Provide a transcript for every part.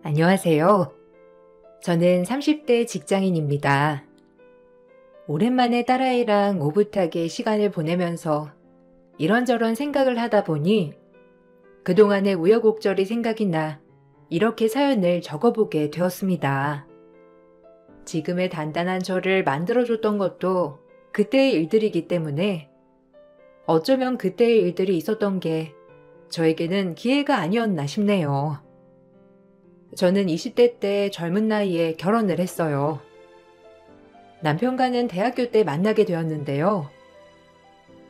안녕하세요. 저는 30대 직장인입니다. 오랜만에 딸아이랑 오붓하게 시간을 보내면서 이런저런 생각을 하다 보니 그동안의 우여곡절이 생각이 나 이렇게 사연을 적어보게 되었습니다. 지금의 단단한 저를 만들어줬던 것도 그때의 일들이기 때문에 어쩌면 그때의 일들이 있었던 게 저에게는 기회가 아니었나 싶네요. 저는 20대 때 젊은 나이에 결혼을 했어요. 남편과는 대학교 때 만나게 되었는데요.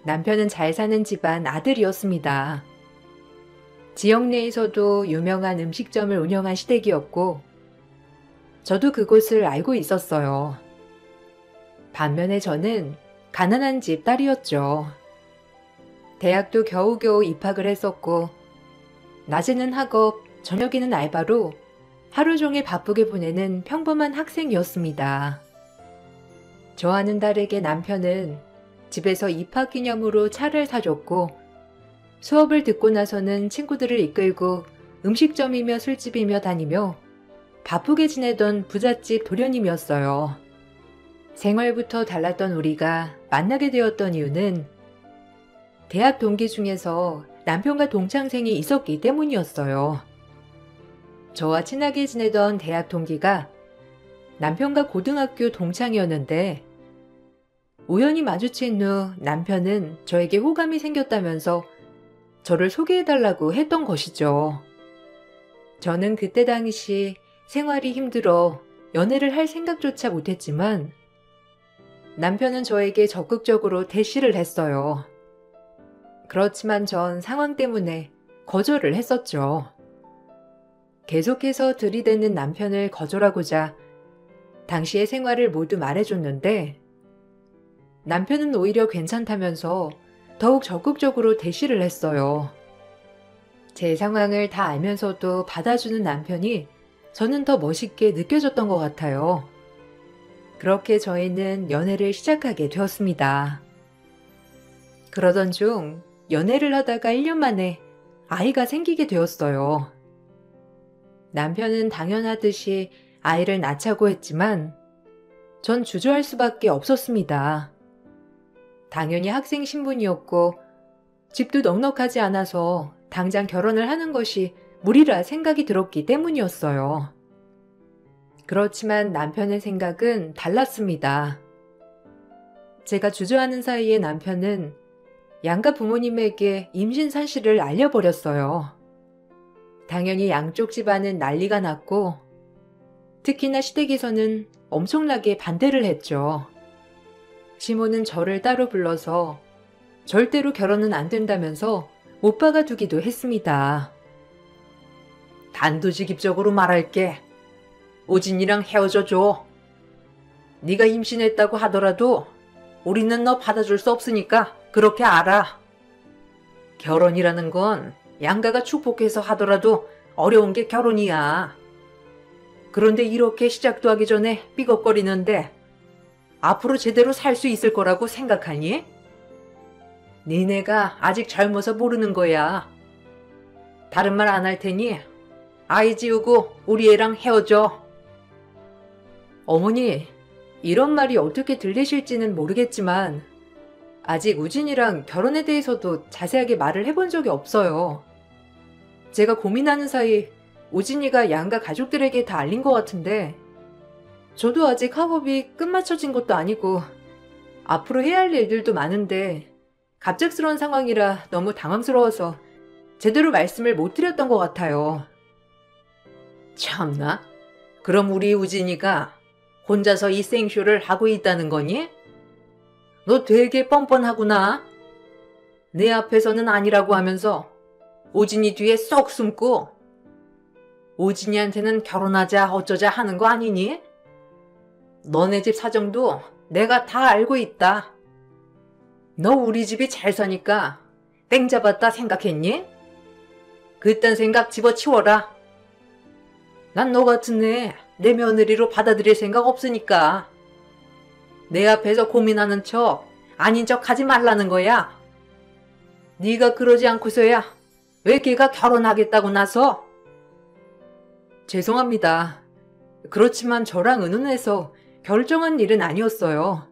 남편은 잘 사는 집안 아들이었습니다. 지역 내에서도 유명한 음식점을 운영한 시댁이었고, 저도 그곳을 알고 있었어요. 반면에 저는 가난한 집 딸이었죠. 대학도 겨우겨우 입학을 했었고, 낮에는 학업, 저녁에는 알바로 하루 종일 바쁘게 보내는 평범한 학생이었습니다. 저와는 다르게 남편은 집에서 입학 기념으로 차를 사줬고, 수업을 듣고 나서는 친구들을 이끌고 음식점이며 술집이며 다니며 바쁘게 지내던 부잣집 도련님이었어요. 생활부터 달랐던 우리가 만나게 되었던 이유는 대학 동기 중에서 남편과 동창생이 있었기 때문이었어요. 저와 친하게 지내던 대학 동기가 남편과 고등학교 동창이었는데 우연히 마주친 후 남편은 저에게 호감이 생겼다면서 저를 소개해달라고 했던 것이죠. 저는 그때 당시 생활이 힘들어 연애를 할 생각조차 못했지만 남편은 저에게 적극적으로 대시를 했어요. 그렇지만 전 상황 때문에 거절을 했었죠. 계속해서 들이대는 남편을 거절하고자 당시의 생활을 모두 말해줬는데 남편은 오히려 괜찮다면서 더욱 적극적으로 대시를 했어요. 제 상황을 다 알면서도 받아주는 남편이 저는 더 멋있게 느껴졌던 것 같아요. 그렇게 저희는 연애를 시작하게 되었습니다. 그러던 중 연애를 하다가 1년 만에 아이가 생기게 되었어요. 남편은 당연하듯이 아이를 낳자고 했지만 전 주저할 수밖에 없었습니다. 당연히 학생 신분이었고 집도 넉넉하지 않아서 당장 결혼을 하는 것이 무리라 생각이 들었기 때문이었어요. 그렇지만 남편의 생각은 달랐습니다. 제가 주저하는 사이에 남편은 양가 부모님에게 임신 사실을 알려버렸어요. 당연히 양쪽 집안은 난리가 났고 특히나 시댁에서는 엄청나게 반대를 했죠. 시모는 저를 따로 불러서 절대로 결혼은 안 된다면서 못 박아두기도 했습니다. 단도직입적으로 말할게. 오진이랑 헤어져 줘. 네가 임신했다고 하더라도 우리는 너 받아줄 수 없으니까 그렇게 알아. 결혼이라는 건 양가가 축복해서 하더라도 어려운 게 결혼이야. 그런데 이렇게 시작도 하기 전에 삐걱거리는데 앞으로 제대로 살 수 있을 거라고 생각하니? 니네가 아직 젊어서 모르는 거야. 다른 말 안 할 테니 아이 지우고 우리 애랑 헤어져. 어머니, 이런 말이 어떻게 들리실지는 모르겠지만 아직 우진이랑 결혼에 대해서도 자세하게 말을 해본 적이 없어요. 제가 고민하는 사이 우진이가 양가 가족들에게 다 알린 것 같은데 저도 아직 학업이 끝마쳐진 것도 아니고 앞으로 해야 할 일들도 많은데 갑작스러운 상황이라 너무 당황스러워서 제대로 말씀을 못 드렸던 것 같아요. 참나? 그럼 우리 우진이가 혼자서 이 생쇼를 하고 있다는 거니? 너 되게 뻔뻔하구나. 내 앞에서는 아니라고 하면서 오진이 뒤에 쏙 숨고 오진이한테는 결혼하자 어쩌자 하는 거 아니니? 너네 집 사정도 내가 다 알고 있다. 너 우리 집이 잘 사니까 땡 잡았다 생각했니? 그딴 생각 집어치워라. 난 너 같은 애 내 며느리로 받아들일 생각 없으니까. 내 앞에서 고민하는 척 아닌 척 하지 말라는 거야. 네가 그러지 않고서야 왜 걔가 결혼하겠다고 나서? 죄송합니다. 그렇지만 저랑 의논해서 결정한 일은 아니었어요.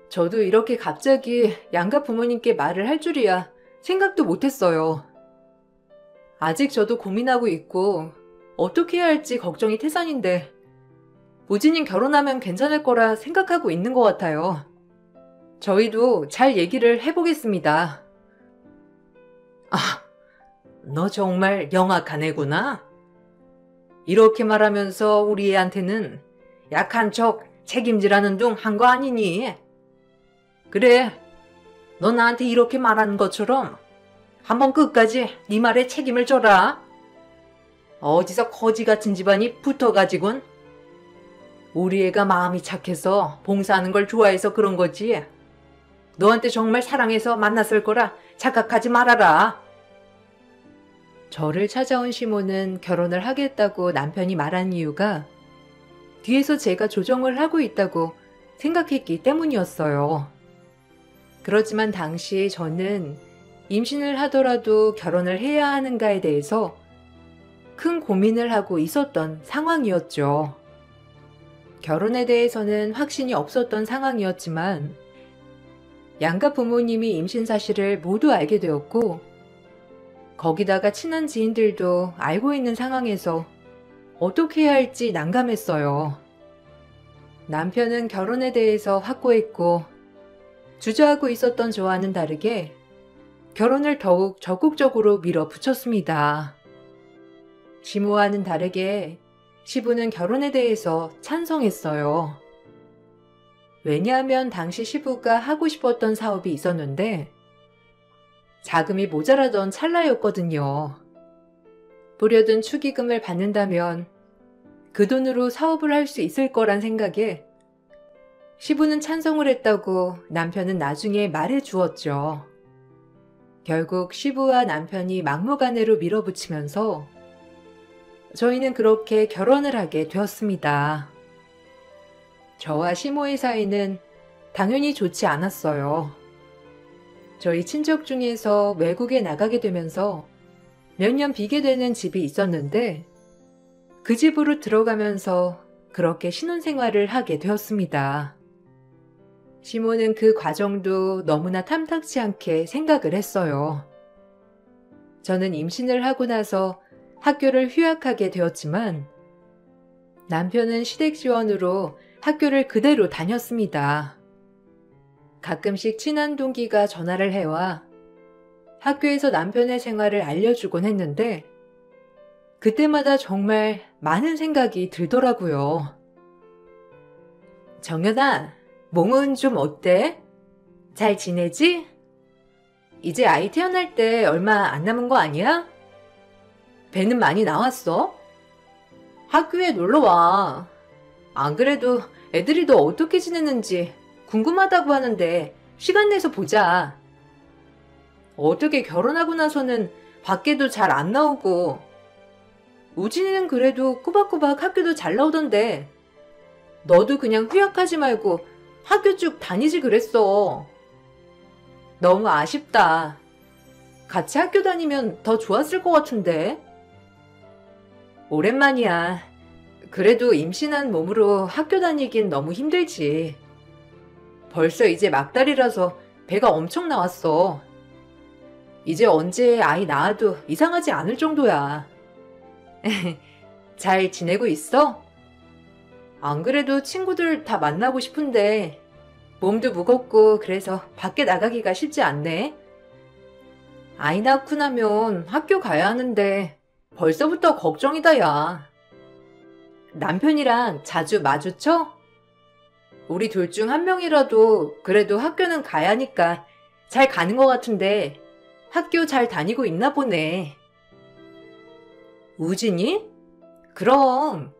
저도 이렇게 갑자기 양가 부모님께 말을 할 줄이야 생각도 못했어요. 아직 저도 고민하고 있고 어떻게 해야 할지 걱정이 태산인데 우진이 결혼하면 괜찮을 거라 생각하고 있는 것 같아요. 저희도 잘 얘기를 해보겠습니다. 아, 너 정말 영악한 애구나. 이렇게 말하면서 우리 애한테는 약한 척 책임지라는 둥 한 거 아니니? 그래, 너 나한테 이렇게 말하는 것처럼 한번 끝까지 네 말에 책임을 져라. 어디서 거지 같은 집안이 붙어가지군. 우리 애가 마음이 착해서 봉사하는 걸 좋아해서 그런 거지. 너한테 정말 사랑해서 만났을 거라 착각하지 말아라. 저를 찾아온 시모는 결혼을 하겠다고 남편이 말한 이유가 뒤에서 제가 조정을 하고 있다고 생각했기 때문이었어요. 그렇지만 당시 저는 임신을 하더라도 결혼을 해야 하는가에 대해서 큰 고민을 하고 있었던 상황이었죠. 결혼에 대해서는 확신이 없었던 상황이었지만 양가 부모님이 임신 사실을 모두 알게 되었고 거기다가 친한 지인들도 알고 있는 상황에서 어떻게 해야 할지 난감했어요. 남편은 결혼에 대해서 확고했고 주저하고 있었던 저와는 다르게 결혼을 더욱 적극적으로 밀어붙였습니다. 시모와는 다르게 시부는 결혼에 대해서 찬성했어요. 왜냐하면 당시 시부가 하고 싶었던 사업이 있었는데 자금이 모자라던 찰나였거든요. 부려든 축의금을 받는다면 그 돈으로 사업을 할 수 있을 거란 생각에 시부는 찬성을 했다고 남편은 나중에 말해 주었죠. 결국 시부와 남편이 막무가내로 밀어붙이면서 저희는 그렇게 결혼을 하게 되었습니다. 저와 시모의 사이는 당연히 좋지 않았어요. 저희 친척 중에서 외국에 나가게 되면서 몇 년 비게 되는 집이 있었는데 그 집으로 들어가면서 그렇게 신혼생활을 하게 되었습니다. 시모는 그 과정도 너무나 탐탁치 않게 생각을 했어요. 저는 임신을 하고 나서 학교를 휴학하게 되었지만 남편은 시댁 지원으로 학교를 그대로 다녔습니다. 가끔씩 친한 동기가 전화를 해와 학교에서 남편의 생활을 알려주곤 했는데 그때마다 정말 많은 생각이 들더라고요. 정연아, 몸은 좀 어때? 잘 지내지? 이제 아이 태어날 때 얼마 안 남은 거 아니야? 배는 많이 나왔어? 학교에 놀러와. 안 그래도 애들이 너 어떻게 지내는지 궁금하다고 하는데 시간 내서 보자. 어떻게 결혼하고 나서는 밖에도 잘 안 나오고 우진이는 그래도 꼬박꼬박 학교도 잘 나오던데 너도 그냥 휴학하지 말고 학교 쭉 다니지 그랬어. 너무 아쉽다. 같이 학교 다니면 더 좋았을 것 같은데. 오랜만이야. 그래도 임신한 몸으로 학교 다니긴 너무 힘들지. 벌써 이제 막달이라서 배가 엄청 나왔어. 이제 언제 아이 낳아도 이상하지 않을 정도야. 잘 지내고 있어? 안 그래도 친구들 다 만나고 싶은데 몸도 무겁고 그래서 밖에 나가기가 쉽지 않네. 아이 낳고 나면 학교 가야 하는데 벌써부터 걱정이다, 야. 남편이랑 자주 마주쳐? 우리 둘 중 한 명이라도 그래도 학교는 가야 하니까 잘 가는 것 같은데 학교 잘 다니고 있나 보네. 우진이? 그럼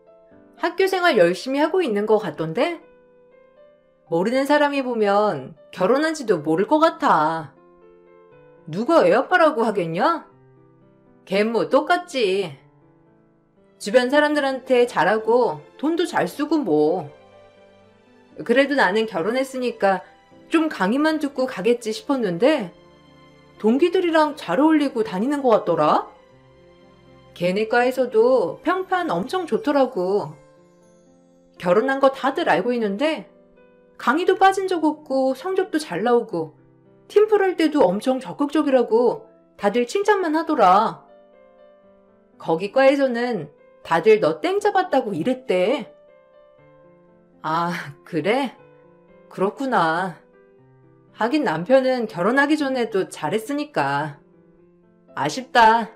학교 생활 열심히 하고 있는 것 같던데? 모르는 사람이 보면 결혼한지도 모를 것 같아. 누가 애 아빠라고 하겠냐? 걔 뭐 똑같지. 주변 사람들한테 잘하고 돈도 잘 쓰고 뭐. 그래도 나는 결혼했으니까 좀 강의만 듣고 가겠지 싶었는데 동기들이랑 잘 어울리고 다니는 것 같더라? 걔네 과에서도 평판 엄청 좋더라고. 결혼한 거 다들 알고 있는데 강의도 빠진 적 없고 성적도 잘 나오고 팀플 할 때도 엄청 적극적이라고 다들 칭찬만 하더라. 거기 과에서는 다들 너 땡 잡았다고 이랬대. 아, 그래? 그렇구나. 하긴 남편은 결혼하기 전에도 잘했으니까. 아쉽다.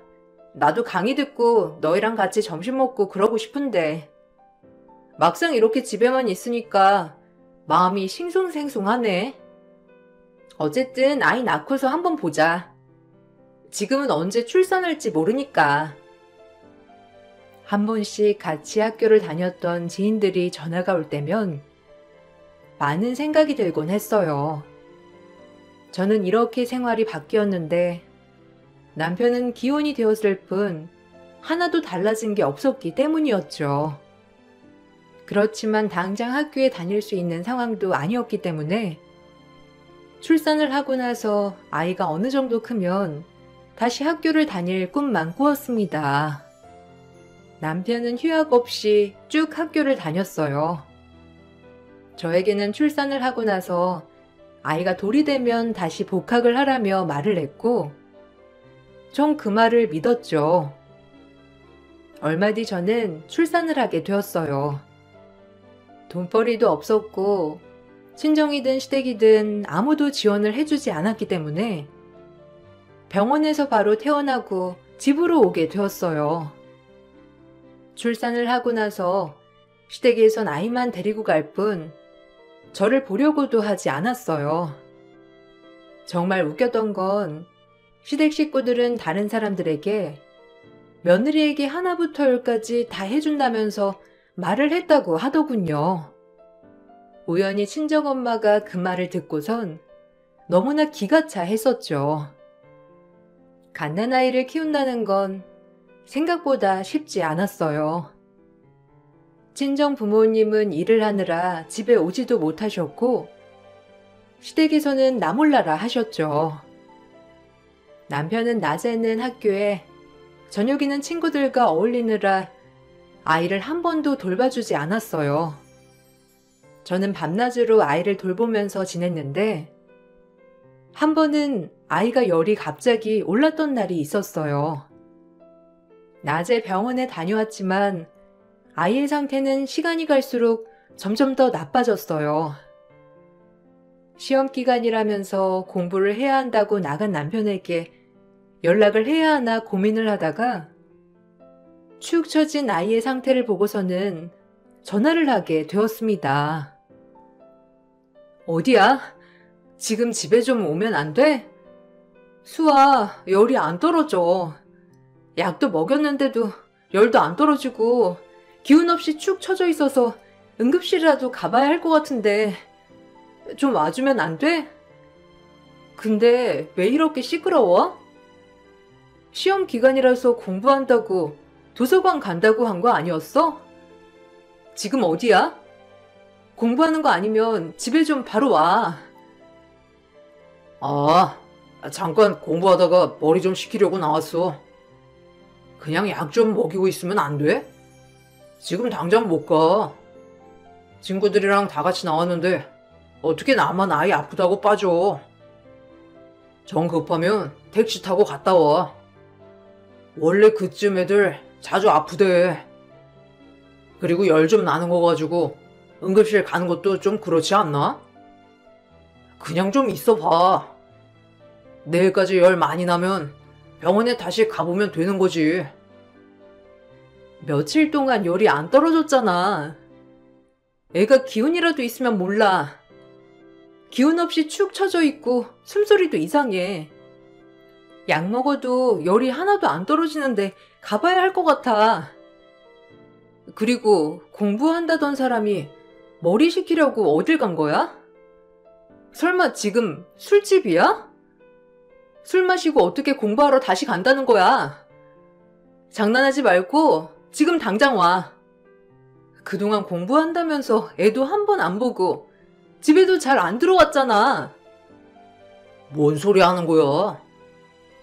나도 강의 듣고 너희랑 같이 점심 먹고 그러고 싶은데. 막상 이렇게 집에만 있으니까 마음이 싱숭생숭하네. 어쨌든 아이 낳고서 한번 보자. 지금은 언제 출산할지 모르니까. 한 번씩 같이 학교를 다녔던 지인들이 전화가 올 때면 많은 생각이 들곤 했어요. 저는 이렇게 생활이 바뀌었는데 남편은 기혼이 되었을 뿐 하나도 달라진 게 없었기 때문이었죠. 그렇지만 당장 학교에 다닐 수 있는 상황도 아니었기 때문에 출산을 하고 나서 아이가 어느 정도 크면 다시 학교를 다닐 꿈만 꾸었습니다. 남편은 휴학 없이 쭉 학교를 다녔어요. 저에게는 출산을 하고 나서 아이가 돌이 되면 다시 복학을 하라며 말을 했고 전 그 말을 믿었죠. 얼마 뒤 저는 출산을 하게 되었어요. 돈벌이도 없었고 친정이든 시댁이든 아무도 지원을 해주지 않았기 때문에 병원에서 바로 퇴원하고 집으로 오게 되었어요. 출산을 하고 나서 시댁에선 아이만 데리고 갈 뿐 저를 보려고도 하지 않았어요. 정말 웃겼던 건 시댁 식구들은 다른 사람들에게 며느리에게 하나부터 열까지 다 해준다면서 말을 했다고 하더군요. 우연히 친정엄마가 그 말을 듣고선 너무나 기가 차 했었죠. 갓난아이를 키운다는 건 생각보다 쉽지 않았어요. 친정 부모님은 일을 하느라 집에 오지도 못하셨고 시댁에서는 나 몰라라 하셨죠. 남편은 낮에는 학교에 저녁에는 친구들과 어울리느라 아이를 한 번도 돌봐주지 않았어요. 저는 밤낮으로 아이를 돌보면서 지냈는데 한 번은 아이가 열이 갑자기 올랐던 날이 있었어요. 낮에 병원에 다녀왔지만 아이의 상태는 시간이 갈수록 점점 더 나빠졌어요. 시험 기간이라면서 공부를 해야 한다고 나간 남편에게 연락을 해야 하나 고민을 하다가 축 처진 아이의 상태를 보고서는 전화를 하게 되었습니다. 어디야? 지금 집에 좀 오면 안 돼? 수아, 열이 안 떨어져. 약도 먹였는데도 열도 안 떨어지고 기운 없이 축 처져 있어서 응급실이라도 가봐야 할 것 같은데 좀 와주면 안 돼? 근데 왜 이렇게 시끄러워? 시험 기간이라서 공부한다고 도서관 간다고 한 거 아니었어? 지금 어디야? 공부하는 거 아니면 집에 좀 바로 와. 아, 잠깐 공부하다가 머리 좀 식히려고 나왔어. 그냥 약 좀 먹이고 있으면 안 돼? 지금 당장 못 가. 친구들이랑 다 같이 나왔는데 어떻게 나만 아이 아프다고 빠져. 정 급하면 택시 타고 갔다 와. 원래 그쯤 애들 자주 아프대. 그리고 열 좀 나는 거 가지고 응급실 가는 것도 좀 그렇지 않나? 그냥 좀 있어 봐. 내일까지 열 많이 나면 병원에 다시 가보면 되는 거지. 며칠 동안 열이 안 떨어졌잖아. 애가 기운이라도 있으면 몰라. 기운 없이 축 처져 있고 숨소리도 이상해. 약 먹어도 열이 하나도 안 떨어지는데 가봐야 할 것 같아. 그리고 공부한다던 사람이 머리 식히려고 어딜 간 거야? 설마 지금 술집이야? 술 마시고 어떻게 공부하러 다시 간다는 거야? 장난하지 말고 지금 당장 와. 그동안 공부한다면서 애도 한 번 안 보고 집에도 잘 안 들어왔잖아. 뭔 소리 하는 거야?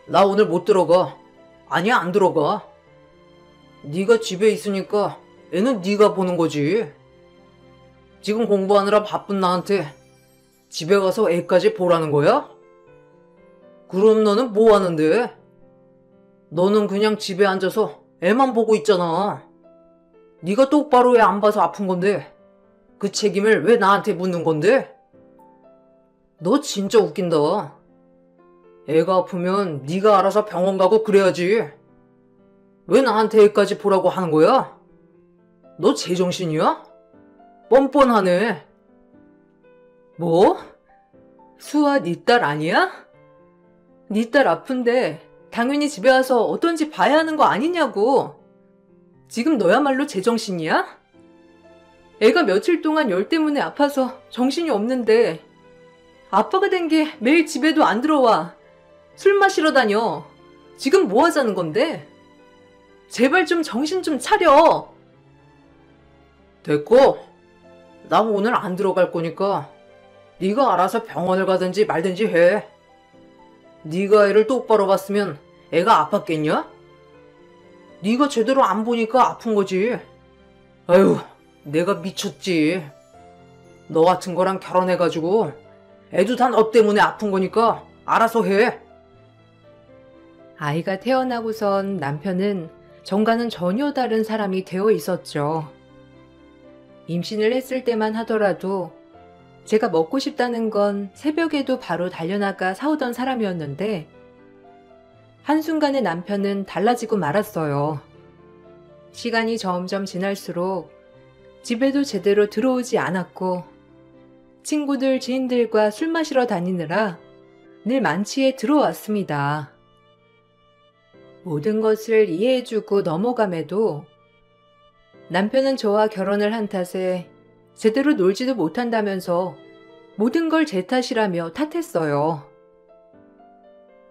나 오늘 못 들어가. 아니야, 안 들어가. 네가 집에 있으니까 애는 네가 보는 거지. 지금 공부하느라 바쁜 나한테 집에 가서 애까지 보라는 거야? 그럼 너는 뭐 하는데? 너는 그냥 집에 앉아서 애만 보고 있잖아. 네가 똑바로 애 안 봐서 아픈 건데 그 책임을 왜 나한테 묻는 건데? 너 진짜 웃긴다. 애가 아프면 네가 알아서 병원 가고 그래야지. 왜 나한테 애까지 보라고 하는 거야? 너 제정신이야? 뻔뻔하네. 뭐? 수아 네 딸 아니야? 네 딸 아픈데 당연히 집에 와서 어떤지 봐야 하는 거 아니냐고. 지금 너야말로 제정신이야? 애가 며칠 동안 열 때문에 아파서 정신이 없는데 아빠가 된 게 매일 집에도 안 들어와. 술 마시러 다녀. 지금 뭐 하자는 건데? 제발 좀 정신 좀 차려. 됐고, 나 오늘 안 들어갈 거니까 네가 알아서 병원을 가든지 말든지 해. 네가 애를 똑바로 봤으면 애가 아팠겠냐? 네가 제대로 안 보니까 아픈 거지. 아유, 내가 미쳤지. 너 같은 거랑 결혼해가지고 애도 다 너 때문에 아픈 거니까 알아서 해. 아이가 태어나고선 남편은 전과는 전혀 다른 사람이 되어 있었죠. 임신을 했을 때만 하더라도 제가 먹고 싶다는 건 새벽에도 바로 달려나가 사오던 사람이었는데 한순간에 남편은 달라지고 말았어요. 시간이 점점 지날수록 집에도 제대로 들어오지 않았고 친구들, 지인들과 술 마시러 다니느라 늘 만취해 들어왔습니다. 모든 것을 이해해주고 넘어감에도 남편은 저와 결혼을 한 탓에 제대로 놀지도 못한다면서 모든 걸 제 탓이라며 탓했어요.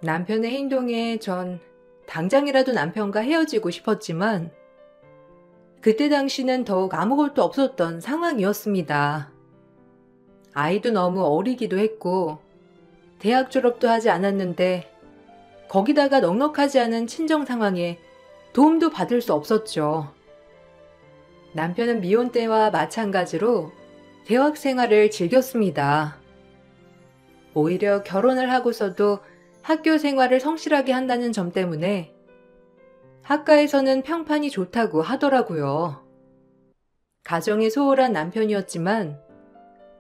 남편의 행동에 전 당장이라도 남편과 헤어지고 싶었지만 그때 당시는 더욱 아무것도 없었던 상황이었습니다. 아이도 너무 어리기도 했고 대학 졸업도 하지 않았는데 거기다가 넉넉하지 않은 친정 상황에 도움도 받을 수 없었죠. 남편은 미혼 때와 마찬가지로 대학 생활을 즐겼습니다. 오히려 결혼을 하고서도 학교 생활을 성실하게 한다는 점 때문에 학과에서는 평판이 좋다고 하더라고요. 가정이 소홀한 남편이었지만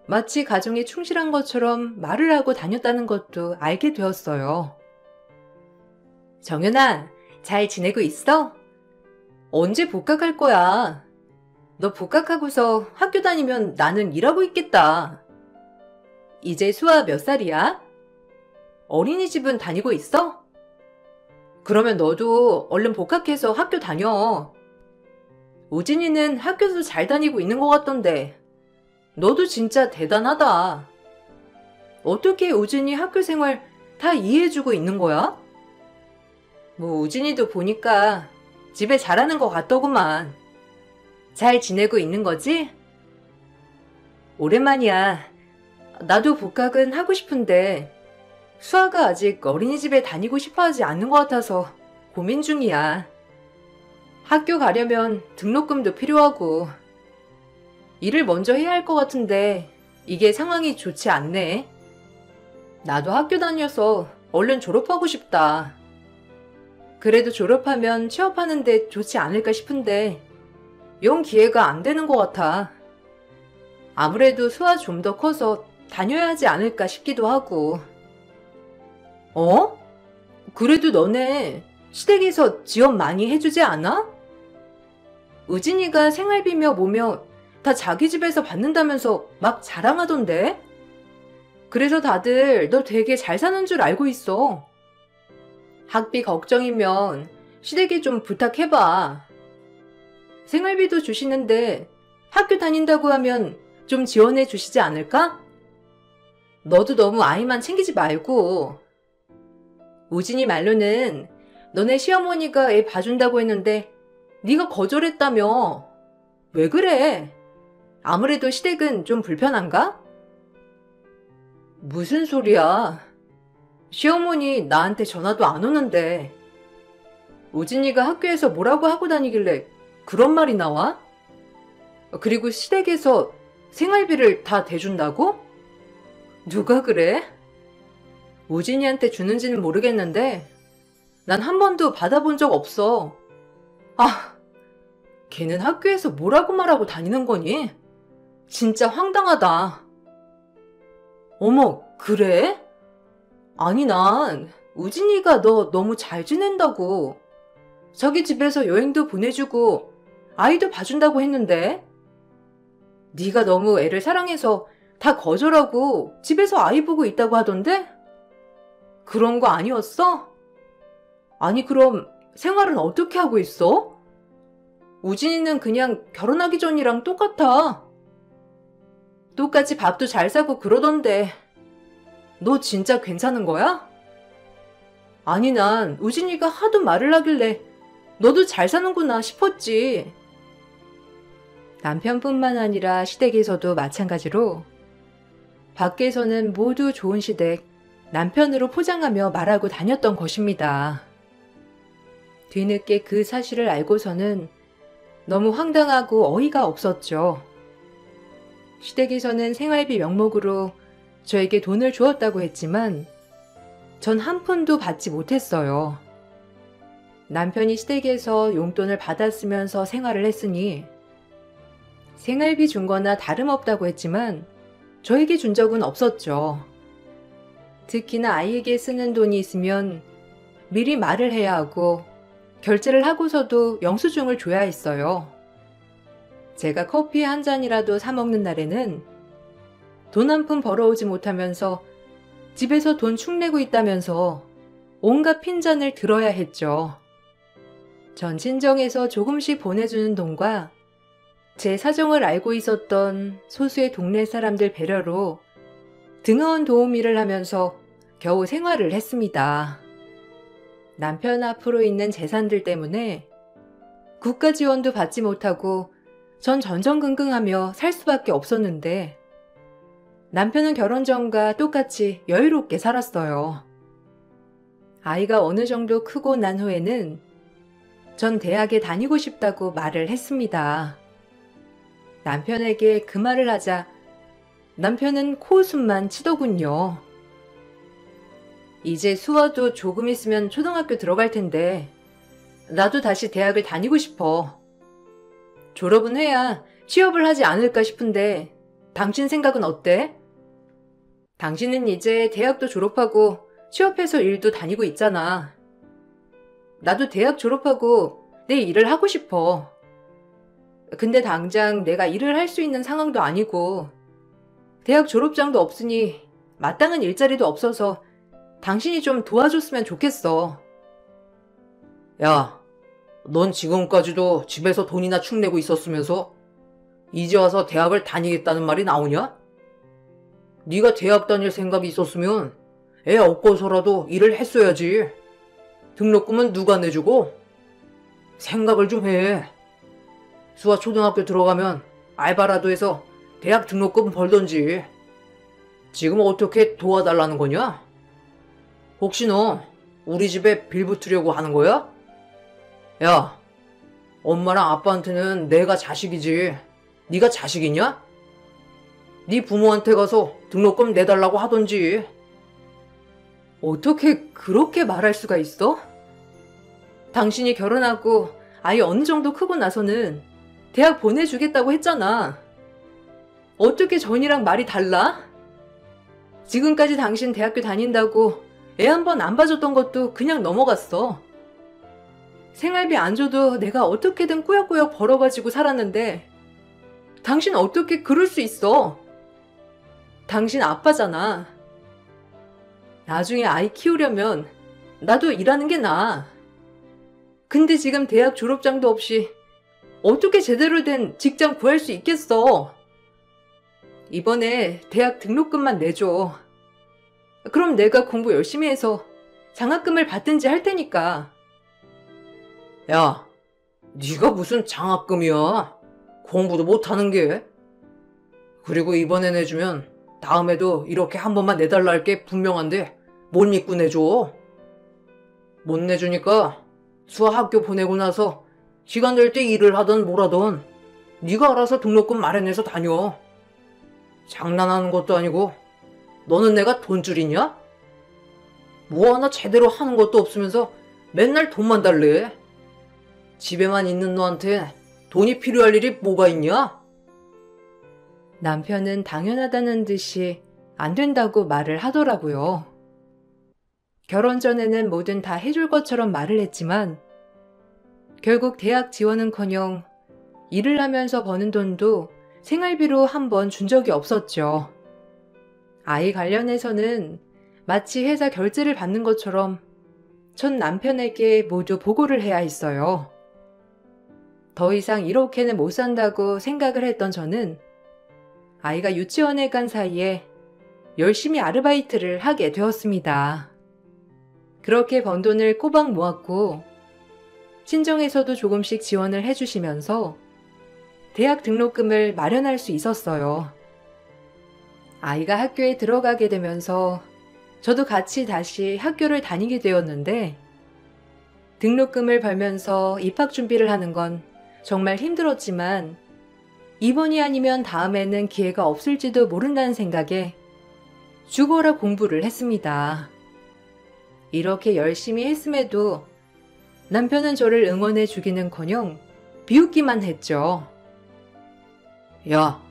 마치 가정에 충실한 것처럼 말을 하고 다녔다는 것도 알게 되었어요. 정연아, 잘 지내고 있어? 언제 복학할 거야? 너 복학하고서 학교 다니면 나는 일하고 있겠다. 이제 수아 몇 살이야? 어린이집은 다니고 있어? 그러면 너도 얼른 복학해서 학교 다녀. 우진이는 학교도 잘 다니고 있는 것 같던데 너도 진짜 대단하다. 어떻게 우진이 학교 생활 다 이해해주고 있는 거야? 뭐 우진이도 보니까 집에 잘하는 것 같더구만. 잘 지내고 있는 거지? 오랜만이야. 나도 복학은 하고 싶은데 수아가 아직 어린이집에 다니고 싶어 하지 않는 것 같아서 고민 중이야. 학교 가려면 등록금도 필요하고 일을 먼저 해야 할 것 같은데 이게 상황이 좋지 않네. 나도 학교 다녀서 얼른 졸업하고 싶다. 그래도 졸업하면 취업하는데 좋지 않을까 싶은데 영 기회가 안 되는 것 같아. 아무래도 수아 좀 더 커서 다녀야 하지 않을까 싶기도 하고. 어? 그래도 너네 시댁에서 지원 많이 해주지 않아? 우진이가 생활비며 뭐며 다 자기 집에서 받는다면서 막 자랑하던데? 그래서 다들 너 되게 잘 사는 줄 알고 있어. 학비 걱정이면 시댁에 좀 부탁해봐. 생활비도 주시는데 학교 다닌다고 하면 좀 지원해 주시지 않을까? 너도 너무 아이만 챙기지 말고. 우진이 말로는 너네 시어머니가 애 봐준다고 했는데 네가 거절했다며. 왜 그래? 아무래도 시댁은 좀 불편한가? 무슨 소리야. 시어머니 나한테 전화도 안 오는데. 우진이가 학교에서 뭐라고 하고 다니길래 그런 말이 나와? 그리고 시댁에서 생활비를 다 대준다고? 누가 그래? 우진이한테 주는지는 모르겠는데 난 한 번도 받아본 적 없어. 아, 걔는 학교에서 뭐라고 말하고 다니는 거니? 진짜 황당하다. 어머, 그래? 아니, 난 우진이가 너 너무 잘 지낸다고. 자기 집에서 여행도 보내주고 아이도 봐준다고 했는데 네가 너무 애를 사랑해서 다 거절하고 집에서 아이 보고 있다고 하던데? 그런 거 아니었어? 아니, 그럼 생활은 어떻게 하고 있어? 우진이는 그냥 결혼하기 전이랑 똑같아. 똑같이 밥도 잘 사고 그러던데 너 진짜 괜찮은 거야? 아니, 난 우진이가 하도 말을 하길래 너도 잘 사는구나 싶었지. 남편뿐만 아니라 시댁에서도 마찬가지로 밖에서는 모두 좋은 시댁, 남편으로 포장하며 말하고 다녔던 것입니다. 뒤늦게 그 사실을 알고서는 너무 황당하고 어이가 없었죠. 시댁에서는 생활비 명목으로 저에게 돈을 주었다고 했지만 전 한 푼도 받지 못했어요. 남편이 시댁에서 용돈을 받았으면서 생활을 했으니 생활비 준 거나 다름없다고 했지만 저에게 준 적은 없었죠. 특히나 아이에게 쓰는 돈이 있으면 미리 말을 해야 하고 결제를 하고서도 영수증을 줘야 했어요. 제가 커피 한 잔이라도 사 먹는 날에는 돈 한 푼 벌어오지 못하면서 집에서 돈 축내고 있다면서 온갖 핀잔을 들어야 했죠. 전 친정에서 조금씩 보내주는 돈과 제 사정을 알고 있었던 소수의 동네 사람들 배려로 등하원 도움 일을 하면서 겨우 생활을 했습니다. 남편 앞으로 있는 재산들 때문에 국가 지원도 받지 못하고 전 전전긍긍하며 살 수밖에 없었는데 남편은 결혼 전과 똑같이 여유롭게 살았어요. 아이가 어느 정도 크고 난 후에는 전 대학에 다니고 싶다고 말을 했습니다. 남편에게 그 말을 하자 남편은 코웃음만 치더군요. 이제 수아도 조금 있으면 초등학교 들어갈 텐데 나도 다시 대학을 다니고 싶어. 졸업은 해야 취업을 하지 않을까 싶은데 당신 생각은 어때? 당신은 이제 대학도 졸업하고 취업해서 일도 다니고 있잖아. 나도 대학 졸업하고 내 일을 하고 싶어. 근데 당장 내가 일을 할 수 있는 상황도 아니고 대학 졸업장도 없으니 마땅한 일자리도 없어서 당신이 좀 도와줬으면 좋겠어. 야, 넌 지금까지도 집에서 돈이나 축내고 있었으면서 이제 와서 대학을 다니겠다는 말이 나오냐? 네가 대학 다닐 생각이 있었으면 애 얻고서라도 일을 했어야지. 등록금은 누가 내주고? 생각을 좀 해. 수아 초등학교 들어가면 알바라도 해서 대학 등록금 벌던지. 지금 어떻게 도와달라는 거냐? 혹시 너 우리 집에 빌붙으려고 하는 거야? 야, 엄마랑 아빠한테는 내가 자식이지. 네가 자식이냐? 네 부모한테 가서 등록금 내달라고 하던지. 어떻게 그렇게 말할 수가 있어? 당신이 결혼하고 아이 어느 정도 크고 나서는 대학 보내주겠다고 했잖아. 어떻게 전이랑 말이 달라? 지금까지 당신 대학교 다닌다고 애 한 번 안 봐줬던 것도 그냥 넘어갔어. 생활비 안 줘도 내가 어떻게든 꾸역꾸역 벌어가지고 살았는데 당신 어떻게 그럴 수 있어? 당신 아빠잖아. 나중에 아이 키우려면 나도 일하는 게 나아. 근데 지금 대학 졸업장도 없이 어떻게 제대로 된 직장 구할 수 있겠어? 이번에 대학 등록금만 내줘. 그럼 내가 공부 열심히 해서 장학금을 받든지 할 테니까. 야, 네가 무슨 장학금이야? 공부도 못하는 게. 그리고 이번에 내주면 다음에도 이렇게 한 번만 내달라 할 게 분명한데 못 믿고 내줘. 못 내주니까 수학학교 보내고 나서 시간 될 때 일을 하던 뭐라던 네가 알아서 등록금 마련해서 다녀. 장난하는 것도 아니고 너는 내가 돈줄이냐? 뭐 하나 제대로 하는 것도 없으면서 맨날 돈만 달래. 집에만 있는 너한테 돈이 필요할 일이 뭐가 있냐? 남편은 당연하다는 듯이 안 된다고 말을 하더라고요. 결혼 전에는 뭐든 다 해줄 것처럼 말을 했지만 결국 대학 지원은커녕 일을 하면서 버는 돈도 생활비로 한 번 준 적이 없었죠. 아이 관련해서는 마치 회사 결제를 받는 것처럼 전 남편에게 모두 보고를 해야 했어요. 더 이상 이렇게는 못 산다고 생각을 했던 저는 아이가 유치원에 간 사이에 열심히 아르바이트를 하게 되었습니다. 그렇게 번 돈을 꼬박 모았고 친정에서도 조금씩 지원을 해주시면서 대학 등록금을 마련할 수 있었어요. 아이가 학교에 들어가게 되면서 저도 같이 다시 학교를 다니게 되었는데 등록금을 벌면서 입학 준비를 하는 건 정말 힘들었지만 이번이 아니면 다음에는 기회가 없을지도 모른다는 생각에 죽어라 공부를 했습니다. 이렇게 열심히 했음에도 남편은 저를 응원해 주기는커녕 비웃기만 했죠. 야,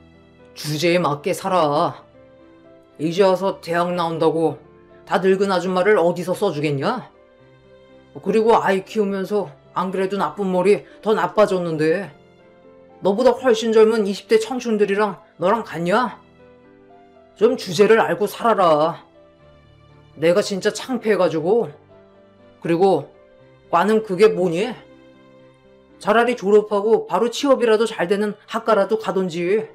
주제에 맞게 살아. 이제 와서 대학 나온다고 다 늙은 아줌마를 어디서 써주겠냐? 그리고 아이 키우면서 안 그래도 나쁜 머리 더 나빠졌는데 너보다 훨씬 젊은 20대 청춘들이랑 너랑 같냐? 좀 주제를 알고 살아라. 내가 진짜 창피해가지고. 그리고 과는 그게 뭐니? 차라리 졸업하고 바로 취업이라도 잘 되는 학과라도 가던지.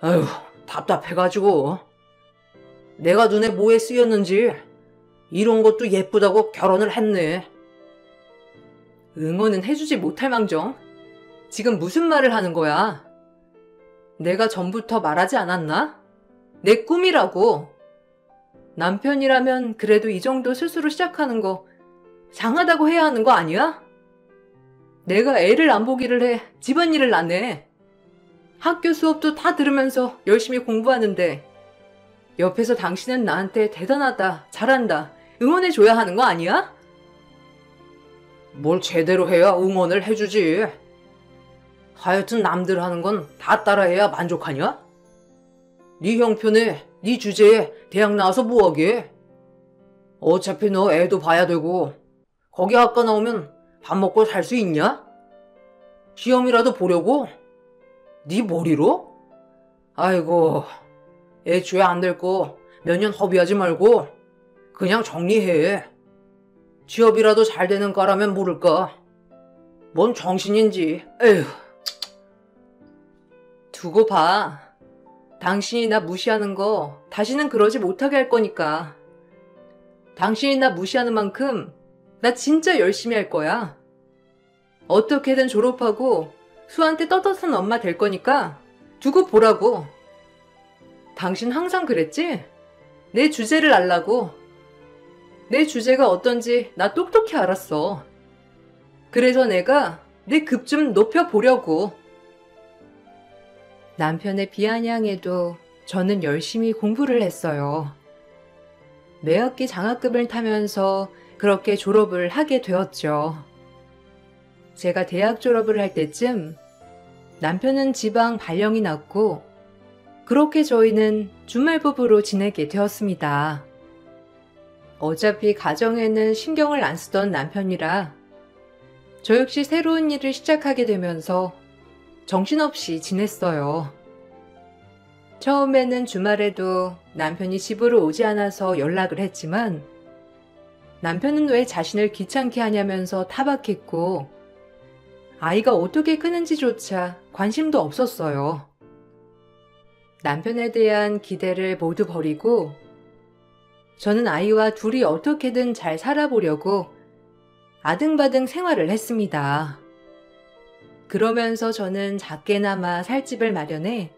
아휴, 답답해가지고. 내가 눈에 뭐에 쓰였는지 이런 것도 예쁘다고 결혼을 했네. 응원은 해주지 못할 망정. 지금 무슨 말을 하는 거야? 내가 전부터 말하지 않았나? 내 꿈이라고. 남편이라면 그래도 이 정도 스스로 시작하는 거 장하다고 해야 하는 거 아니야? 내가 애를 안 보기를 해 집안일을 안 해. 학교 수업도 다 들으면서 열심히 공부하는데 옆에서 당신은 나한테 대단하다, 잘한다, 응원해줘야 하는 거 아니야? 뭘 제대로 해야 응원을 해주지. 하여튼 남들 하는 건 다 따라해야 만족하냐? 네 형편에 네 주제에 대학 나와서 뭐하게? 어차피 너 애도 봐야 되고 거기 학과 나오면 밥 먹고 살 수 있냐? 시험이라도 보려고? 네 머리로? 아이고, 애초에 안 될 거 몇 년 허비하지 말고 그냥 정리해. 취업이라도 잘 되는 과라면 모를까? 뭔 정신인지. 에휴. 두고 봐. 당신이 나 무시하는 거 다시는 그러지 못하게 할 거니까. 당신이 나 무시하는 만큼 나 진짜 열심히 할 거야. 어떻게든 졸업하고 수한테 떳떳한 엄마 될 거니까 두고 보라고. 당신 항상 그랬지? 내 주제를 알라고. 내 주제가 어떤지 나 똑똑히 알았어. 그래서 내가 내 급 좀 높여보려고. 남편의 비아냥에도 저는 열심히 공부를 했어요. 매학기 장학금을 타면서 그렇게 졸업을 하게 되었죠. 제가 대학 졸업을 할 때쯤 남편은 지방 발령이 났고 그렇게 저희는 주말 부부로 지내게 되었습니다. 어차피 가정에는 신경을 안 쓰던 남편이라 저 역시 새로운 일을 시작하게 되면서 정신없이 지냈어요. 처음에는 주말에도 남편이 집으로 오지 않아서 연락을 했지만 남편은 왜 자신을 귀찮게 하냐면서 타박했고 아이가 어떻게 크는지조차 관심도 없었어요. 남편에 대한 기대를 모두 버리고 저는 아이와 둘이 어떻게든 잘 살아보려고 아등바등 생활을 했습니다. 그러면서 저는 작게나마 살 집을 마련해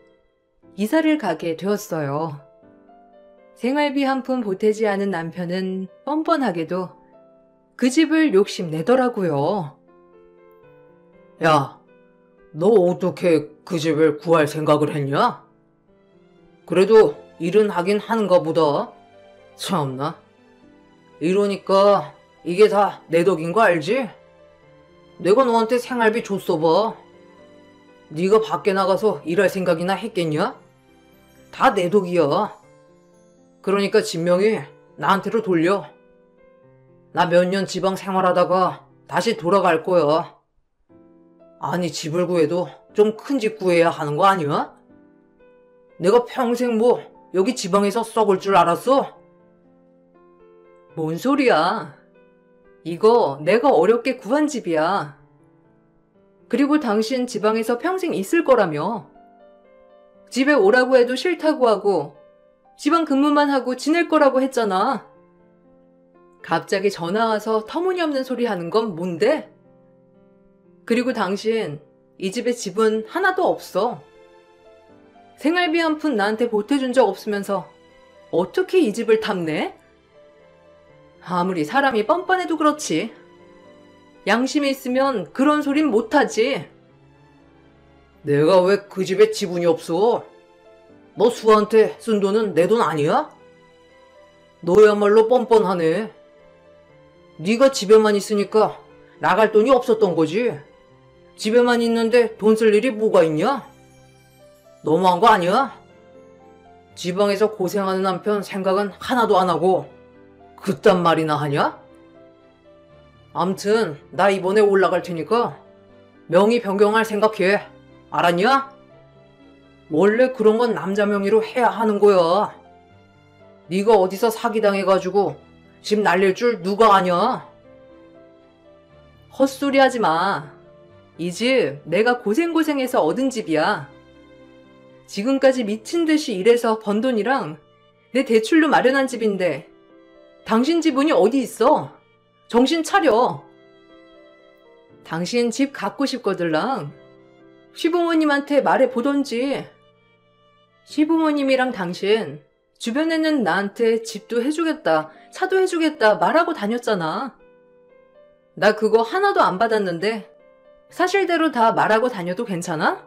이사를 가게 되었어요. 생활비 한 푼 보태지 않은 남편은 뻔뻔하게도 그 집을 욕심내더라고요. 야, 너 어떻게 그 집을 구할 생각을 했냐? 그래도 일은 하긴 하는가 보다. 참나. 이러니까 이게 다 내 덕인 거 알지? 내가 너한테 생활비 줬어 봐. 네가 밖에 나가서 일할 생각이나 했겠냐? 다 내 덕이야. 그러니까 진명이 나한테로 돌려. 나 몇 년 지방 생활하다가 다시 돌아갈 거야. 아니 집을 구해도 좀 큰 집 구해야 하는 거 아니야? 내가 평생 뭐 여기 지방에서 썩을 줄 알았어? 뭔 소리야. 이거 내가 어렵게 구한 집이야. 그리고 당신 지방에서 평생 있을 거라며. 집에 오라고 해도 싫다고 하고 지방 근무만 하고 지낼 거라고 했잖아. 갑자기 전화 와서 터무니없는 소리 하는 건 뭔데? 그리고 당신 이 집에 집은 하나도 없어. 생활비 한 푼 나한테 보태준 적 없으면서 어떻게 이 집을 탐내? 아무리 사람이 뻔뻔해도 그렇지. 양심이 있으면 그런 소린 못하지. 내가 왜 그 집에 지분이 없어? 너 수아한테 쓴 돈은 내 돈 아니야? 너야말로 뻔뻔하네. 네가 집에만 있으니까 나갈 돈이 없었던 거지. 집에만 있는데 돈 쓸 일이 뭐가 있냐? 너무한 거 아니야? 지방에서 고생하는 남편 생각은 하나도 안 하고 그딴 말이나 하냐? 암튼 나 이번에 올라갈 테니까 명의 변경할 생각해. 알았냐? 원래 그런 건 남자 명의로 해야 하는 거야. 네가 어디서 사기당해가지고 집 날릴 줄 누가 아냐? 헛소리 하지 마. 이 집 내가 고생고생해서 얻은 집이야. 지금까지 미친 듯이 일해서 번 돈이랑 내 대출로 마련한 집인데 당신 지분이 어디 있어? 정신 차려. 당신 집 갖고 싶거들랑 시부모님한테 말해보던지. 시부모님이랑 당신 주변에는 나한테 집도 해주겠다, 차도 해주겠다 말하고 다녔잖아. 나 그거 하나도 안 받았는데 사실대로 다 말하고 다녀도 괜찮아?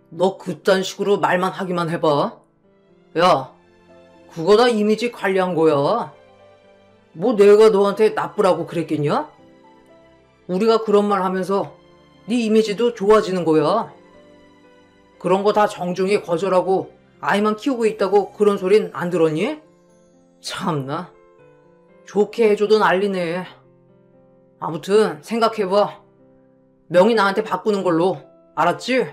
너 그딴 식으로 말만 하기만 해봐. 야, 그거 다 이미지 관리한 거야. 뭐 내가 너한테 나쁘라고 그랬겠냐? 우리가 그런 말 하면서 네 이미지도 좋아지는 거야. 그런 거 다 정중히 거절하고 아이만 키우고 있다고 그런 소린 안 들었니? 참나. 좋게 해줘도 난리네. 아무튼 생각해봐. 명의 나한테 바꾸는 걸로. 알았지?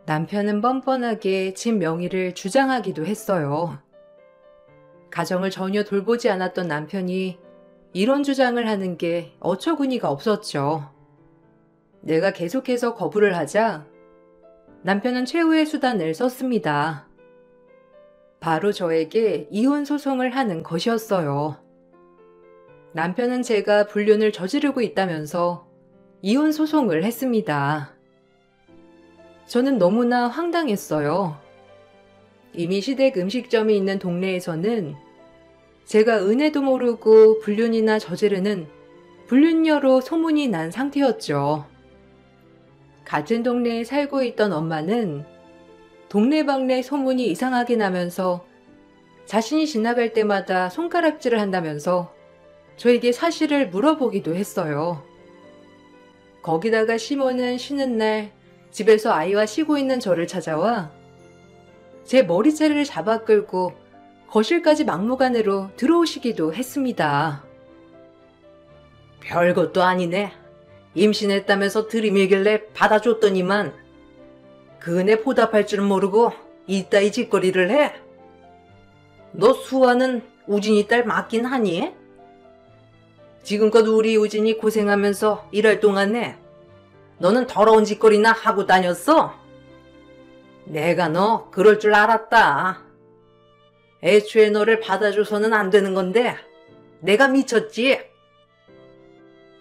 남편은 뻔뻔하게 집 명의를 주장하기도 했어요. 가정을 전혀 돌보지 않았던 남편이 이런 주장을 하는 게 어처구니가 없었죠. 내가 계속해서 거부를 하자 남편은 최후의 수단을 썼습니다. 바로 저에게 이혼 소송을 하는 것이었어요. 남편은 제가 불륜을 저지르고 있다면서 이혼 소송을 했습니다. 저는 너무나 황당했어요. 이미 시댁 음식점이 있는 동네에서는 제가 은혜도 모르고 불륜이나 저지르는 불륜녀로 소문이 난 상태였죠. 같은 동네에 살고 있던 엄마는 동네방네 소문이 이상하게 나면서 자신이 지나갈 때마다 손가락질을 한다면서 저에게 사실을 물어보기도 했어요. 거기다가 시모는 쉬는 날 집에서 아이와 쉬고 있는 저를 찾아와 제 머리채를 잡아 끌고 거실까지 막무가내로 들어오시기도 했습니다. 별것도 아니네. 임신했다면서 들이밀길래 받아줬더니만 그 은혜 보답할 줄 모르고 이따위 짓거리를 해? 너 수아는 우진이 딸 맞긴 하니? 지금껏 우리 우진이 고생하면서 일할 동안에 너는 더러운 짓거리나 하고 다녔어? 내가 너 그럴 줄 알았다. 애초에 너를 받아줘서는 안 되는 건데 내가 미쳤지?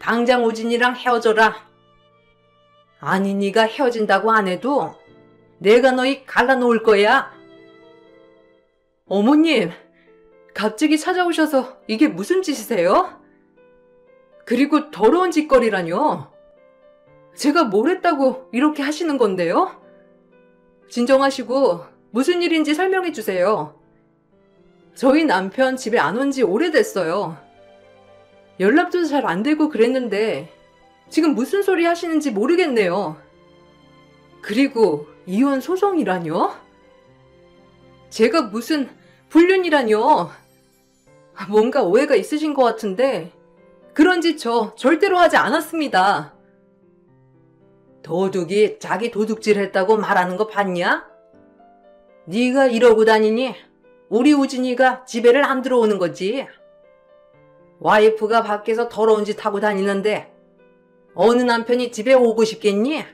당장 우진이랑 헤어져라. 아니 네가 헤어진다고 안 해도 내가 너희 갈라놓을 거야. 어머님, 갑자기 찾아오셔서 이게 무슨 짓이세요? 그리고 더러운 짓거리라뇨. 제가 뭘 했다고 이렇게 하시는 건데요? 진정하시고 무슨 일인지 설명해 주세요. 저희 남편 집에 안 온 지 오래됐어요. 연락도 잘 안 되고 그랬는데 지금 무슨 소리 하시는지 모르겠네요. 그리고 이혼 소송이라뇨? 제가 무슨 불륜이라뇨? 뭔가 오해가 있으신 것 같은데 그런 짓 저 절대로 하지 않았습니다. 도둑이 자기 도둑질 했다고 말하는 거 봤냐? 네가 이러고 다니니 우리 우진이가 집에를 안 들어오는 거지. 와이프가 밖에서 더러운 짓 하고 다니는데 어느 남편이 집에 오고 싶겠니?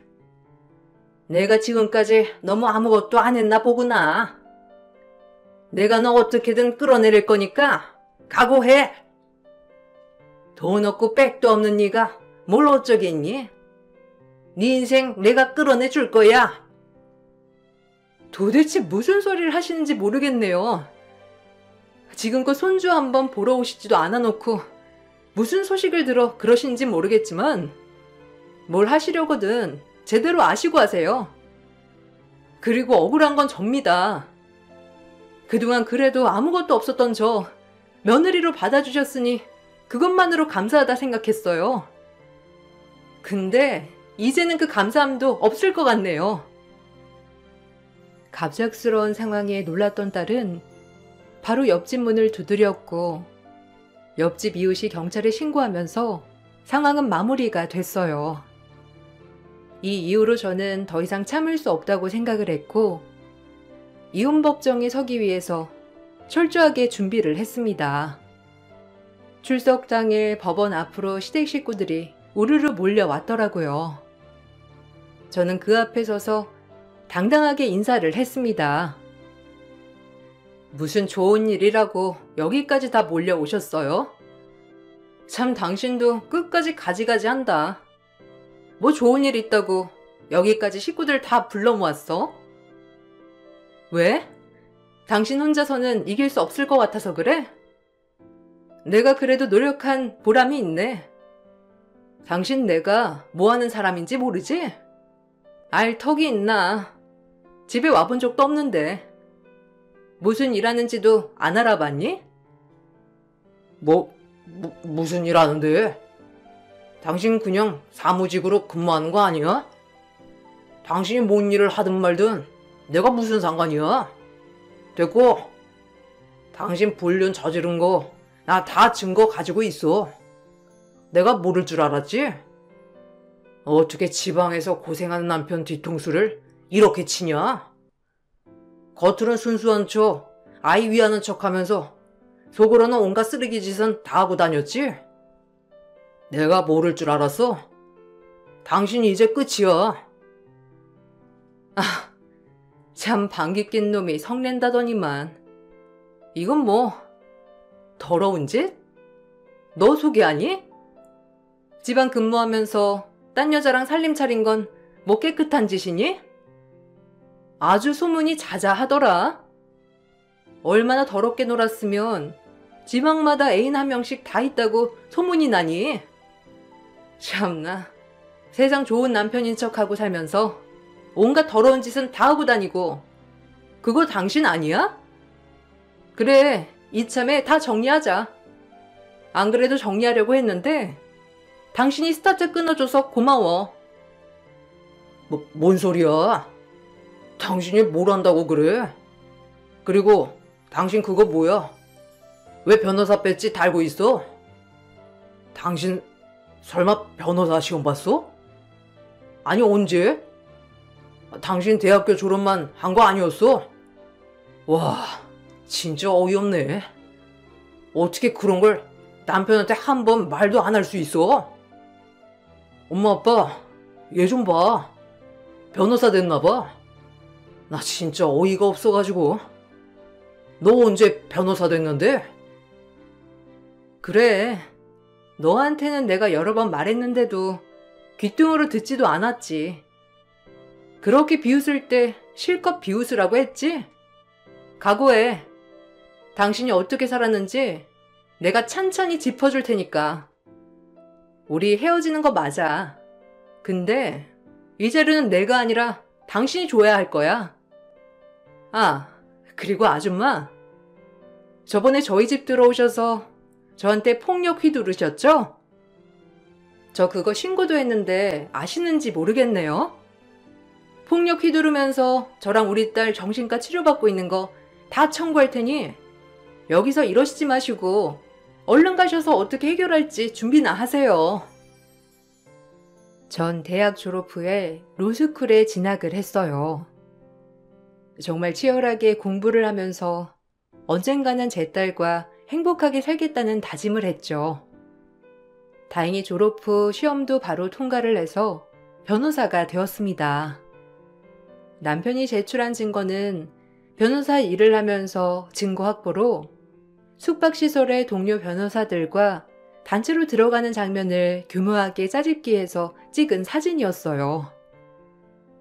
내가 지금까지 너무 아무것도 안 했나 보구나. 내가 너 어떻게든 끌어내릴 거니까 각오해. 돈 없고 백도 없는 네가 뭘 어쩌겠니? 네 인생 내가 끌어내 줄 거야. 도대체 무슨 소리를 하시는지 모르겠네요. 지금껏 손주 한번 보러 오시지도 않아놓고 무슨 소식을 들어 그러시는지 모르겠지만 뭘 하시려거든 제대로 아시고 하세요. 그리고 억울한 건 접니다. 그동안 그래도 아무것도 없었던 저 며느리로 받아주셨으니 그것만으로 감사하다 생각했어요. 근데 이제는 그 감사함도 없을 것 같네요. 갑작스러운 상황에 놀랐던 딸은 바로 옆집 문을 두드렸고 옆집 이웃이 경찰에 신고하면서 상황은 마무리가 됐어요. 이 이후로 저는 더 이상 참을 수 없다고 생각을 했고 이혼 법정에 서기 위해서 철저하게 준비를 했습니다. 출석 당일 법원 앞으로 시댁 식구들이 우르르 몰려왔더라고요. 저는 그 앞에 서서 당당하게 인사를 했습니다. 무슨 좋은 일이라고 여기까지 다 몰려오셨어요? 참 당신도 끝까지 가지가지 한다. 뭐 좋은 일 있다고 여기까지 식구들 다 불러 모았어? 왜? 당신 혼자서는 이길 수 없을 것 같아서 그래? 내가 그래도 노력한 보람이 있네. 당신 내가 뭐 하는 사람인지 모르지? 알 턱이 있나? 집에 와본 적도 없는데. 무슨 일 하는지도 안 알아봤니? 무슨 일 하는데? 당신 그냥 사무직으로 근무하는 거 아니야? 당신이 뭔 일을 하든 말든 내가 무슨 상관이야? 됐고, 당신 불륜 저지른 거 나 다 증거 가지고 있어. 내가 모를 줄 알았지? 어떻게 지방에서 고생하는 남편 뒤통수를 이렇게 치냐? 겉으로는 순수한 척, 아이 위하는 척하면서 속으로는 온갖 쓰레기 짓은 다 하고 다녔지? 내가 모를 줄 알았어? 당신이 이제 끝이야. 참 방귀 낀 놈이 성낸다더니만. 이건 뭐 더러운 짓? 너 소개하니? 집안 근무하면서 딴 여자랑 살림 차린 건 뭐 깨끗한 짓이니? 아주 소문이 자자하더라. 얼마나 더럽게 놀았으면 지방마다 애인 한 명씩 다 있다고 소문이 나니? 참나, 세상 좋은 남편인 척하고 살면서 온갖 더러운 짓은 다 하고 다니고 그거 당신 아니야? 그래, 이참에 다 정리하자. 안 그래도 정리하려고 했는데 당신이 스타트 끊어줘서 고마워. 뭔 소리야? 당신이 뭘 한다고 그래? 그리고 당신 그거 뭐야? 왜 변호사 배지 달고 있어? 당신 설마 변호사 시험 봤어? 아니 언제? 당신 대학교 졸업만 한 거 아니었어? 와, 진짜 어이없네. 어떻게 그런 걸 남편한테 한 번 말도 안 할 수 있어? 엄마 아빠 얘 좀 봐. 변호사 됐나 봐. 나 진짜 어이가 없어가지고. 너 언제 변호사 됐는데? 그래, 너한테는 내가 여러 번 말했는데도 귓등으로 듣지도 않았지. 그렇게 비웃을 때 실컷 비웃으라고 했지? 각오해. 당신이 어떻게 살았는지 내가 찬찬히 짚어줄 테니까. 우리 헤어지는 거 맞아. 근데 이 자료는 내가 아니라 당신이 줘야 할 거야. 아, 그리고 아줌마. 저번에 저희 집 들어오셔서 저한테 폭력 휘두르셨죠? 저 그거 신고도 했는데 아시는지 모르겠네요. 폭력 휘두르면서 저랑 우리 딸 정신과 치료받고 있는 거 다 청구할 테니 여기서 이러시지 마시고 얼른 가셔서 어떻게 해결할지 준비나 하세요. 전 대학 졸업 후에 로스쿨에 진학을 했어요. 정말 치열하게 공부를 하면서 언젠가는 제 딸과 행복하게 살겠다는 다짐을 했죠. 다행히 졸업 후 시험도 바로 통과를 해서 변호사가 되었습니다. 남편이 제출한 증거는 변호사 일을 하면서 증거 확보로 숙박시설의 동료 변호사들과 단체로 들어가는 장면을 교묘하게 짜집기해서 찍은 사진이었어요.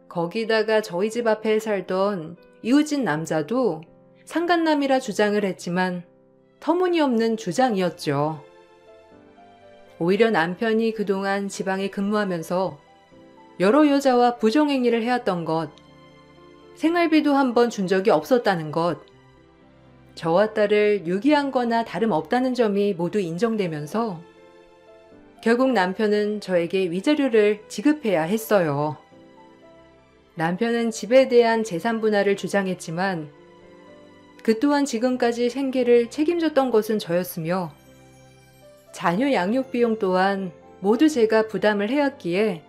거기다가 저희 집 앞에 살던 이웃집 남자도 상간남이라 주장을 했지만 터무니없는 주장이었죠. 오히려 남편이 그동안 지방에 근무하면서 여러 여자와 부정행위를 해왔던 것, 생활비도 한 번 준 적이 없었다는 것, 저와 딸을 유기한 거나 다름없다는 점이 모두 인정되면서 결국 남편은 저에게 위자료를 지급해야 했어요. 남편은 집에 대한 재산 분할을 주장했지만 그 또한 지금까지 생계를 책임졌던 것은 저였으며 자녀 양육 비용 또한 모두 제가 부담을 해왔기에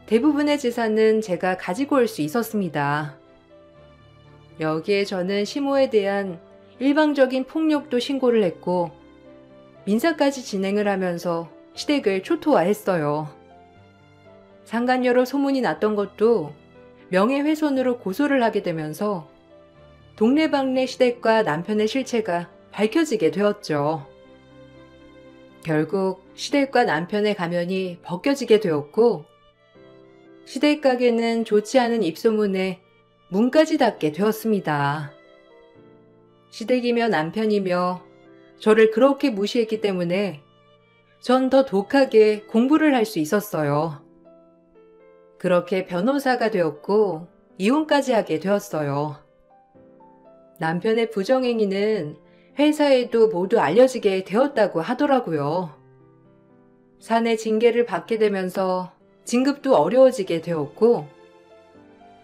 대부분의 재산은 제가 가지고 올 수 있었습니다. 여기에 저는 시모에 대한 일방적인 폭력도 신고를 했고 민사까지 진행을 하면서 시댁을 초토화했어요. 상간녀로 소문이 났던 것도 명예훼손으로 고소를 하게 되면서 동네방네 시댁과 남편의 실체가 밝혀지게 되었죠. 결국 시댁과 남편의 가면이 벗겨지게 되었고 시댁 가게는 좋지 않은 입소문에 문까지 닫게 되었습니다. 시댁이며 남편이며 저를 그렇게 무시했기 때문에 전 더 독하게 공부를 할 수 있었어요. 그렇게 변호사가 되었고 이혼까지 하게 되었어요. 남편의 부정행위는 회사에도 모두 알려지게 되었다고 하더라고요. 사내 징계를 받게 되면서 진급도 어려워지게 되었고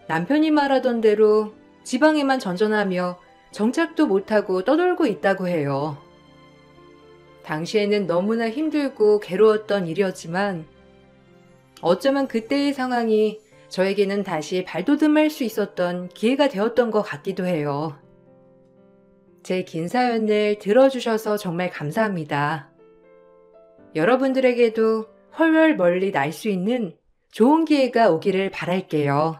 남편이 말하던 대로 지방에만 전전하며 정착도 못하고 떠돌고 있다고 해요. 당시에는 너무나 힘들고 괴로웠던 일이었지만 어쩌면 그때의 상황이 저에게는 다시 발돋움할 수 있었던 기회가 되었던 것 같기도 해요. 제 긴 사연을 들어주셔서 정말 감사합니다. 여러분들에게도 훨훨 멀리 날 수 있는 좋은 기회가 오기를 바랄게요.